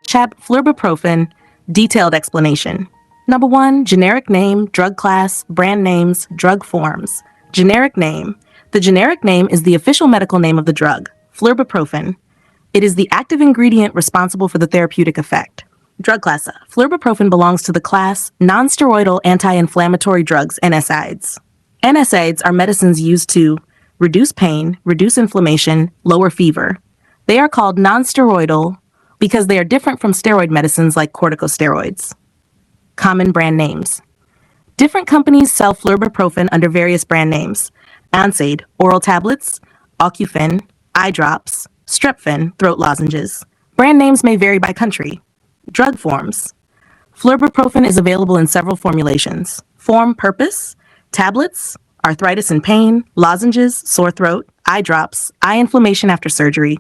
Flurbiprofen, detailed explanation. Number 1, generic name, drug class, brand names, drug forms. Generic name. The generic name is the official medical name of the drug, flurbiprofen. It is the active ingredient responsible for the therapeutic effect. Drug class. Flurbiprofen belongs to the class nonsteroidal anti-inflammatory drugs, NSAIDs. NSAIDs are medicines used to reduce pain, reduce inflammation, lower fever. They are called nonsteroidal because they are different from steroid medicines like corticosteroids. Common brand names. Different companies sell flurbiprofen under various brand names. Ansaid, oral tablets, Ocufen, eye drops, Strepfen, throat lozenges. Brand names may vary by country. Drug forms. Flurbiprofen is available in several formulations. Form purpose, tablets, arthritis and pain, lozenges, sore throat, eye drops, eye inflammation after surgery.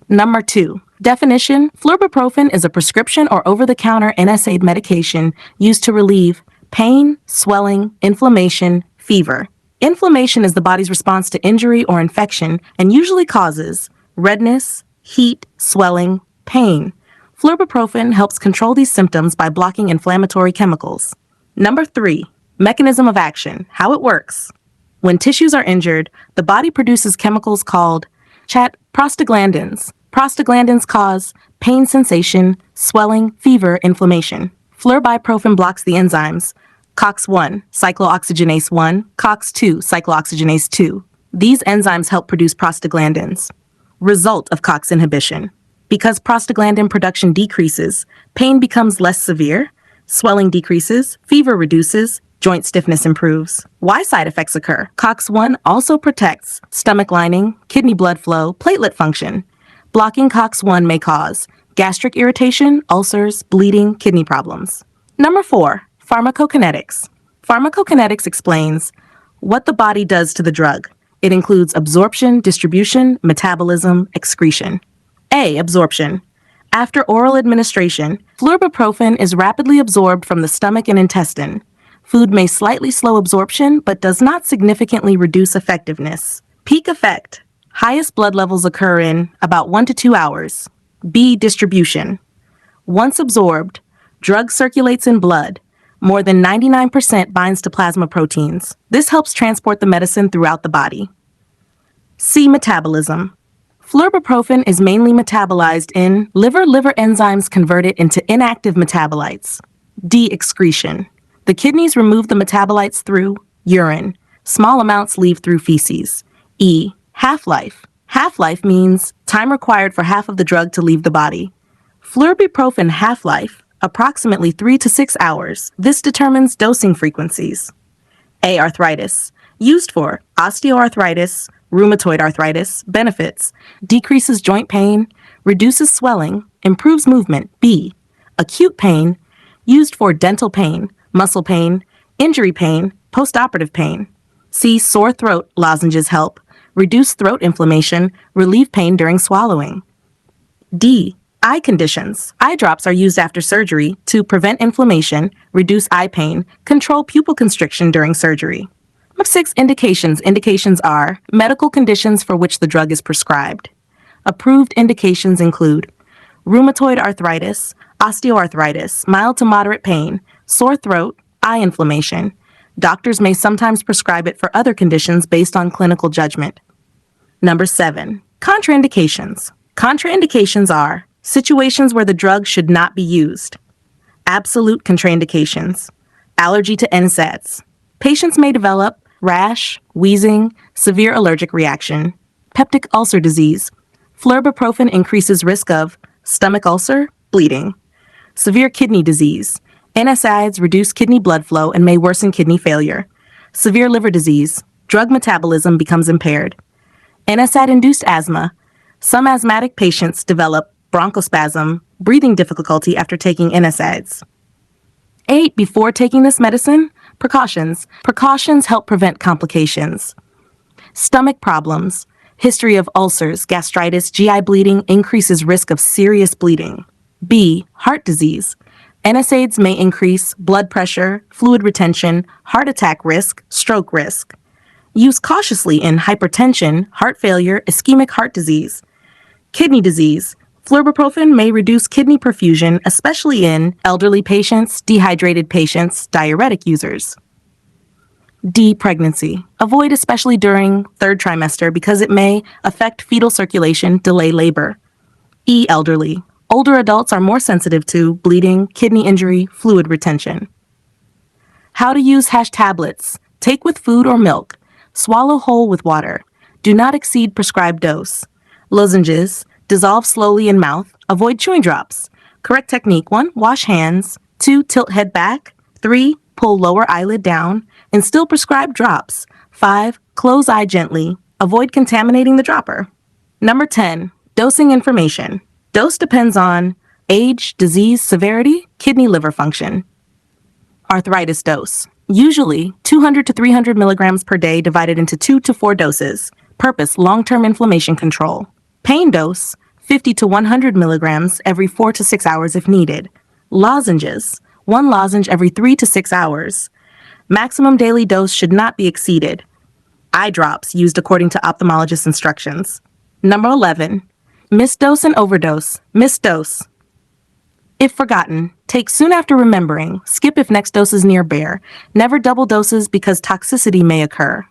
Number 2. Definition. Flurbiprofen is a prescription or over-the-counter NSAID medication used to relieve pain, swelling, inflammation, fever. Inflammation is the body's response to injury or infection and usually causes redness, heat, swelling, pain. Flurbiprofen helps control these symptoms by blocking inflammatory chemicals. Number 3. Mechanism of action. How it works. When tissues are injured, the body produces chemicals called prostaglandins. Prostaglandins cause pain sensation, swelling, fever, inflammation. Flurbiprofen blocks the enzymes COX-1, cyclooxygenase 1, COX-2, cyclooxygenase 2. These enzymes help produce prostaglandins. Result of COX inhibition. Because prostaglandin production decreases, pain becomes less severe, swelling decreases, fever reduces, joint stiffness improves. Why side effects occur? COX-1 also protects stomach lining, kidney blood flow, platelet function. Blocking COX-1 may cause gastric irritation, ulcers, bleeding, kidney problems. Number 4. Pharmacokinetics. Pharmacokinetics explains what the body does to the drug. It includes absorption, distribution, metabolism, excretion. A. Absorption. After oral administration, flurbiprofen is rapidly absorbed from the stomach and intestine. Food may slightly slow absorption, but does not significantly reduce effectiveness. Peak effect. Highest blood levels occur in about 1 to 2 hours. B. Distribution. Once absorbed, drug circulates in blood. More than 99% binds to plasma proteins. This helps transport the medicine throughout the body. C. Metabolism. Flurbiprofen is mainly metabolized in liver. Liver enzymes convert it into inactive metabolites. D. Excretion. The kidneys remove the metabolites through urine. Small amounts leave through feces. E. Half-life. Half-life means time required for half of the drug to leave the body. Flurbiprofen half-life, approximately 3 to 6 hours. This determines dosing frequencies. A. Arthritis. Used for osteoarthritis, rheumatoid arthritis. Benefits. Decreases joint pain, reduces swelling, improves movement. B. Acute pain. Used for dental pain, muscle pain, injury pain, postoperative pain. C. Sore throat. Lozenges help reduce throat inflammation, relieve pain during swallowing. D. Eye conditions. Eye drops are used after surgery to prevent inflammation, reduce eye pain, control pupil constriction during surgery. Number 6. Indications. Indications are medical conditions for which the drug is prescribed. Approved indications include rheumatoid arthritis, osteoarthritis, mild to moderate pain, sore throat, eye inflammation. Doctors may sometimes prescribe it for other conditions based on clinical judgment. Number 7. Contraindications. Contraindications are situations where the drug should not be used. Absolute contraindications. Allergy to NSAIDs. Patients may develop rash, wheezing, severe allergic reaction. Peptic ulcer disease. Flurbiprofen increases risk of stomach ulcer, bleeding. Severe kidney disease. NSAIDs reduce kidney blood flow and may worsen kidney failure. Severe liver disease. Drug metabolism becomes impaired. NSAID-induced asthma. Some asthmatic patients develop bronchospasm, breathing difficulty after taking NSAIDs. 8. Before taking this medicine, precautions. Precautions help prevent complications. Stomach problems. History of ulcers, gastritis, GI bleeding increases risk of serious bleeding. B. Heart disease. NSAIDs may increase blood pressure, fluid retention, heart attack risk, stroke risk. Use cautiously in hypertension, heart failure, ischemic heart disease. Kidney disease. Flurbiprofen may reduce kidney perfusion, especially in elderly patients, dehydrated patients, diuretic users. D. Pregnancy. Avoid especially during third trimester because it may affect fetal circulation, delay labor. E. Elderly. Older adults are more sensitive to bleeding, kidney injury, fluid retention. How to use hash tablets. Take with food or milk. Swallow whole with water. Do not exceed prescribed dose. Lozenges. Dissolve slowly in mouth. Avoid chewing drops. Correct technique: 1. Wash hands. 2. Tilt head back. 3. Pull lower eyelid down. Instill prescribed drops. 5. Close eye gently. Avoid contaminating the dropper. Number 10. Dosing information. Dose depends on age, disease, severity, kidney liver function. Arthritis dose. Usually 200 to 300 milligrams per day divided into 2 to 4 doses. Purpose: long-term inflammation control. Pain dose: 50 to 100 milligrams every 4 to 6 hours if needed. Lozenges: 1 lozenge every 3 to 6 hours. Maximum daily dose should not be exceeded. Eye drops used according to ophthalmologist's instructions. Number 11. Misdose and overdose. Misdose. If forgotten, take soon after remembering. Skip if next dose is near bare. Never double doses because toxicity may occur.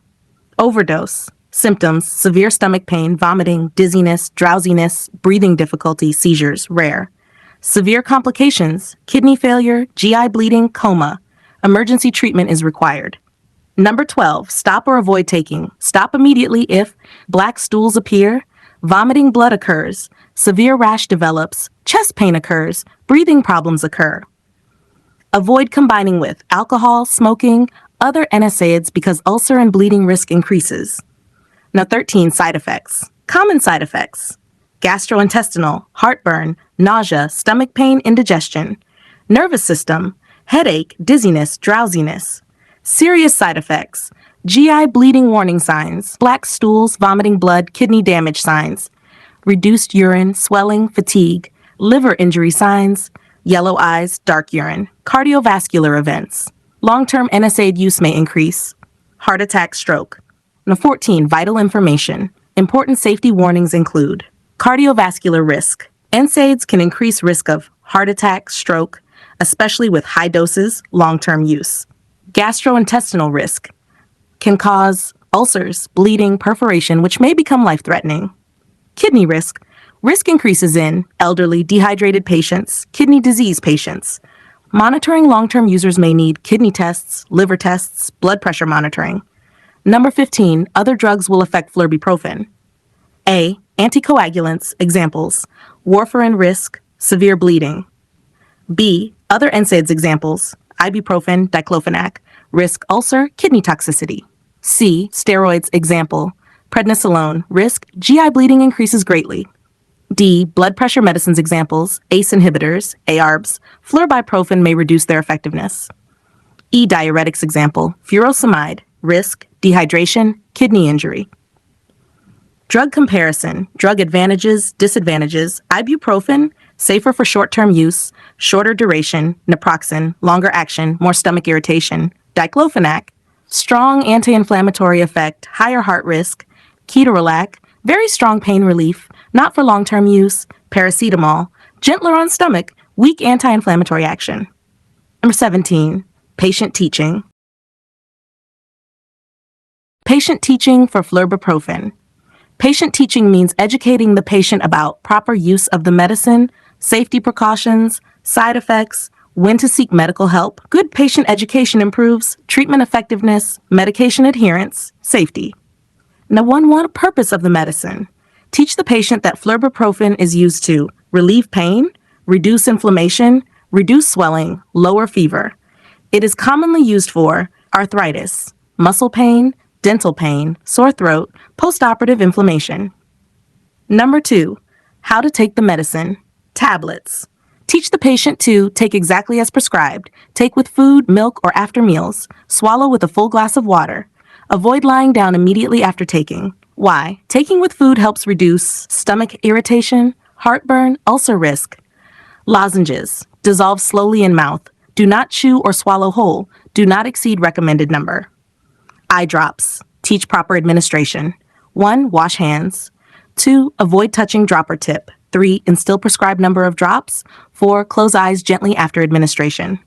Overdose. Symptoms: severe stomach pain, vomiting, dizziness, drowsiness, breathing difficulty, seizures, rare. Severe complications: kidney failure, GI bleeding, coma. Emergency treatment is required. Number 12. Stop or avoid taking. Stop immediately if black stools appear, vomiting blood occurs, severe rash develops, chest pain occurs, breathing problems occur. Avoid combining with alcohol, smoking, other NSAIDs because ulcer and bleeding risk increases. Now 13. Side effects. Common side effects: gastrointestinal, heartburn, nausea, stomach pain, indigestion. Nervous system: headache, dizziness, drowsiness. Serious side effects: GI bleeding warning signs, black stools, vomiting blood, kidney damage signs. Reduced urine, swelling, fatigue, liver injury signs, yellow eyes, dark urine. Cardiovascular events: long-term NSAID use may increase. Heart attack, stroke. Now 14. Vital information. Important safety warnings include cardiovascular risk. NSAIDs can increase risk of heart attack, stroke, especially with high doses, long-term use. Gastrointestinal risk can cause ulcers, bleeding, perforation, which may become life-threatening. Kidney risk. Risk increases in elderly, dehydrated patients, kidney disease patients. Monitoring: long-term users may need kidney tests, liver tests, blood pressure monitoring. Number 15. Other drugs will affect flurbiprofen. A. Anticoagulants. Examples: warfarin risk, severe bleeding. B. Other NSAIDs. Examples: ibuprofen, diclofenac, risk ulcer, kidney toxicity. C. Steroids. Example: prednisolone, risk GI bleeding increases greatly. D. Blood pressure medicines. Examples: ACE inhibitors, ARBs, flurbiprofen may reduce their effectiveness. E. Diuretics. Example: furosemide, risk dehydration, kidney injury. Drug comparison: drug advantages, disadvantages. Ibuprofen, safer for short-term use, shorter duration. Naproxen, longer action, more stomach irritation. Diclofenac, strong anti-inflammatory effect, higher heart risk. Ketorolac, very strong pain relief, not for long-term use. Paracetamol, gentler on stomach, weak anti-inflammatory action. Number 17. Patient teaching. Patient teaching for flurbiprofen. Patient teaching means educating the patient about proper use of the medicine, safety precautions, side effects, when to seek medical help. Good patient education improves treatment effectiveness, medication adherence, safety. Now, one purpose of the medicine. Teach the patient that flurbiprofen is used to relieve pain, reduce inflammation, reduce swelling, lower fever. It is commonly used for arthritis, muscle pain, dental pain, sore throat, postoperative inflammation. Number 2. How to take the medicine. Tablets. Teach the patient to take exactly as prescribed. Take with food, milk, or after meals. Swallow with a full glass of water. Avoid lying down immediately after taking. Why? Taking with food helps reduce stomach irritation, heartburn, ulcer risk. Lozenges. Dissolve slowly in mouth. Do not chew or swallow whole. Do not exceed recommended number. Eye drops. Teach proper administration. 1. Wash hands. 2. Avoid touching dropper tip. 3. Instill prescribed number of drops. 4. Close eyes gently after administration.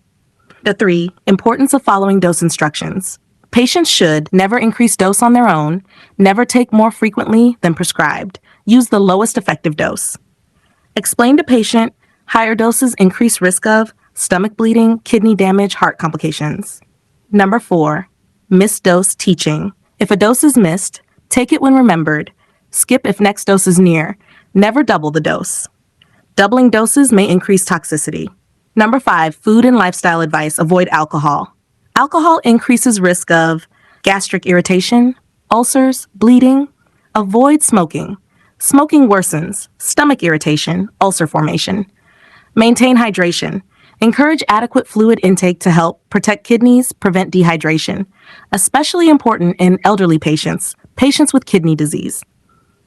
3. Importance of following dose instructions. Patients should never increase dose on their own, never take more frequently than prescribed. Use the lowest effective dose. Explain to patient higher doses increase risk of stomach bleeding, kidney damage, heart complications. 4. Missed dose teaching. If a dose is missed, take it when remembered. Skip if next dose is near. Never double the dose. Doubling doses may increase toxicity. 5. Food and lifestyle advice. Avoid alcohol. Alcohol increases risk of gastric irritation, ulcers, bleeding. Avoid smoking. Smoking worsens stomach irritation, ulcer formation. Maintain hydration. Encourage adequate fluid intake to help protect kidneys, prevent dehydration, especially important in elderly patients, patients with kidney disease.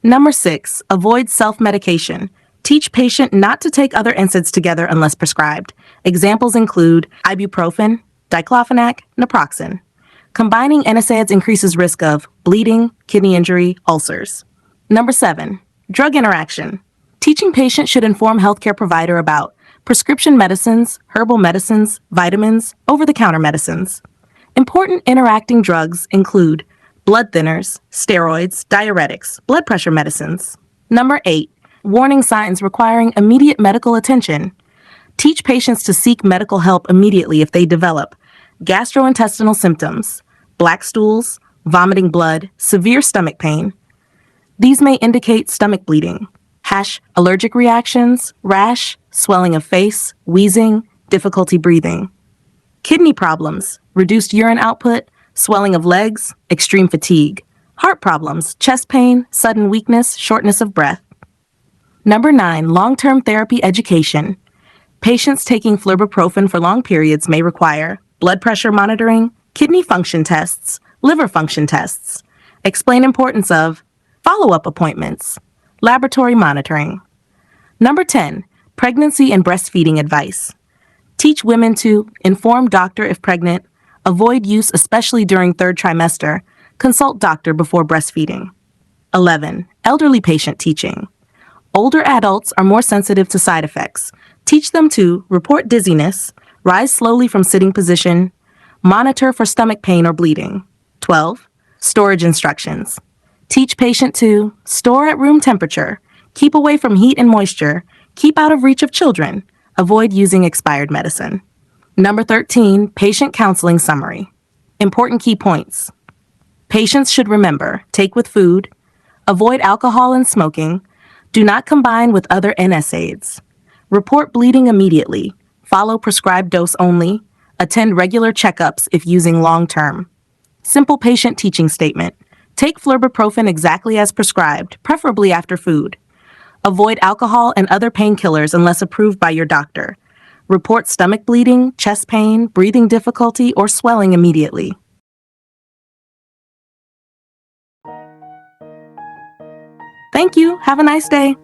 6. Avoid self-medication. Teach patient not to take other NSAIDs together unless prescribed. Examples include ibuprofen, diclofenac, naproxen. Combining NSAIDs increases risk of bleeding, kidney injury, ulcers. 7. Drug interaction. Teaching patient should inform healthcare provider about prescription medicines, herbal medicines, vitamins, over-the-counter medicines. Important interacting drugs include blood thinners, steroids, diuretics, blood pressure medicines. 8. Warning signs requiring immediate medical attention. Teach patients to seek medical help immediately if they develop gastrointestinal symptoms, black stools, vomiting blood, severe stomach pain. These may indicate stomach bleeding, allergic reactions, rash, swelling of face, wheezing, difficulty breathing. Kidney problems, reduced urine output, swelling of legs, extreme fatigue. Heart problems, chest pain, sudden weakness, shortness of breath. 9. Long-term therapy education. Patients taking flurbiprofen for long periods may require blood pressure monitoring, kidney function tests, liver function tests. Explain importance of follow-up appointments, laboratory monitoring. 10. Pregnancy and breastfeeding advice. Teach women to inform doctor if pregnant, avoid use especially during third trimester, consult doctor before breastfeeding. 11. Elderly patient teaching. Older adults are more sensitive to side effects. Teach them to report dizziness, rise slowly from sitting position, monitor for stomach pain or bleeding. 12. Storage instructions. Teach patient to store at room temperature, keep away from heat and moisture, keep out of reach of children, avoid using expired medicine. 13. Patient counseling summary. Important key points. Patients should remember, take with food, avoid alcohol and smoking, do not combine with other NSAIDs, report bleeding immediately, follow prescribed dose only, attend regular checkups if using long-term. Simple patient teaching statement. Take flurbiprofen exactly as prescribed, preferably after food. Avoid alcohol and other painkillers unless approved by your doctor. Report stomach bleeding, chest pain, breathing difficulty, or swelling immediately. Thank you. Have a nice day.